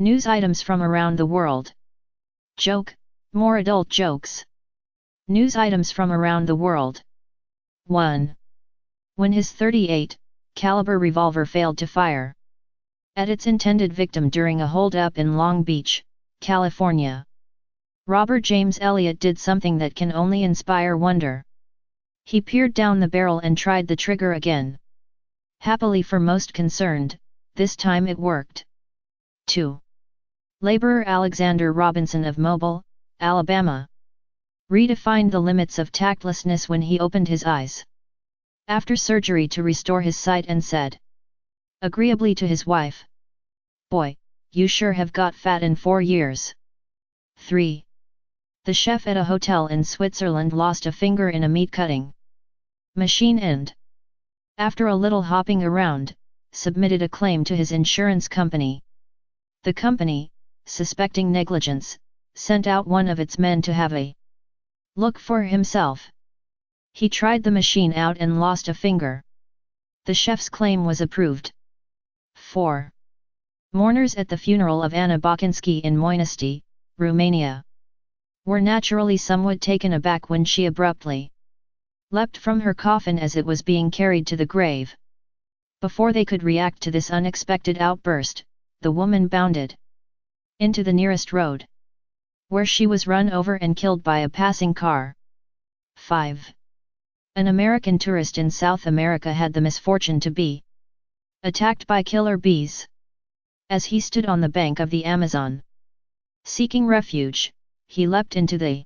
News items from around the world. Joke, more adult jokes. News items from around the world. 1. When his .38 caliber revolver failed to fire at its intended victim during a hold-up in Long Beach, California, Robert James Elliott did something that can only inspire wonder. He peered down the barrel and tried the trigger again. Happily for most concerned, this time it worked. 2. Laborer Alexander Robinson of Mobile, Alabama, redefined the limits of tactlessness when he opened his eyes after surgery to restore his sight and said agreeably to his wife, "Boy, you sure have got fat in 4 years." 3. The chef at a hotel in Switzerland lost a finger in a meat-cutting machine and, after a little hopping around, submitted a claim to his insurance company. The company, suspecting negligence, sent out one of its men to have a look for himself. He tried the machine out and lost a finger. The chef's claim was approved. 4. Mourners at the funeral of Anna Baczynski in Moinești, Romania, were naturally somewhat taken aback when she abruptly leapt from her coffin as it was being carried to the grave. Before they could react to this unexpected outburst, the woman bounded into the nearest road, where she was run over and killed by a passing car. 5. An American tourist in South America had the misfortune to be attacked by killer bees. As he stood on the bank of the Amazon, seeking refuge, he leapt into the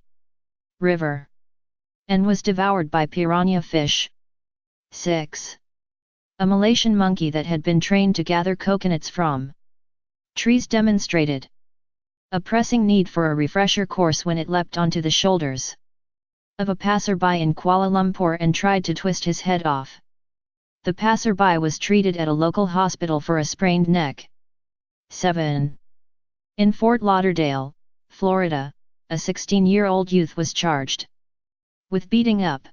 river and was devoured by piranha fish. 6. A Malaysian monkey that had been trained to gather coconuts from trees demonstrated a pressing need for a refresher course when it leapt onto the shoulders of a passerby in Kuala Lumpur and tried to twist his head off. The passerby was treated at a local hospital for a sprained neck. 7. In Fort Lauderdale, Florida, a 16-year-old youth was charged with beating up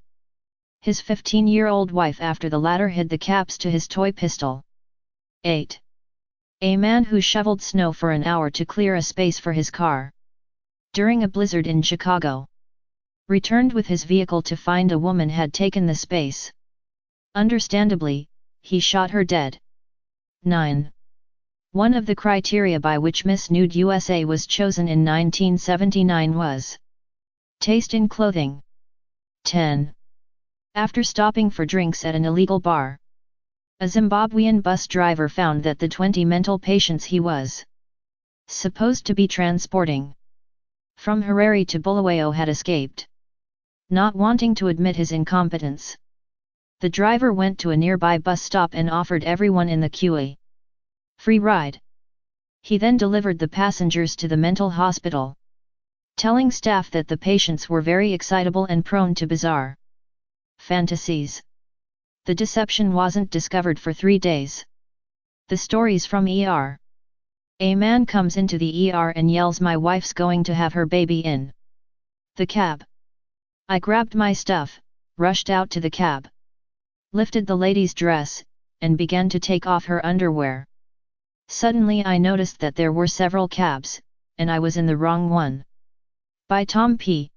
his 15-year-old wife after the latter hid the caps to his toy pistol. 8. A man who shoveled snow for an hour to clear a space for his car during a blizzard in Chicago returned with his vehicle to find a woman had taken the space. Understandably, he shot her dead. 9. One of the criteria by which Miss Nude USA was chosen in 1979 was taste in clothing. 10. After stopping for drinks at an illegal bar, a Zimbabwean bus driver found that the 20 mental patients he was supposed to be transporting from Harare to Bulawayo had escaped. Not wanting to admit his incompetence, the driver went to a nearby bus stop and offered everyone in the queue a free ride. He then delivered the passengers to the mental hospital, telling staff that the patients were very excitable and prone to bizarre fantasies. The deception wasn't discovered for 3 days. The stories from ER. A man comes into the ER and yells, "My wife's going to have her baby in the cab." I grabbed my stuff, rushed out to the cab, lifted the lady's dress, and began to take off her underwear. Suddenly I noticed that there were several cabs, and I was in the wrong one. By Tom P.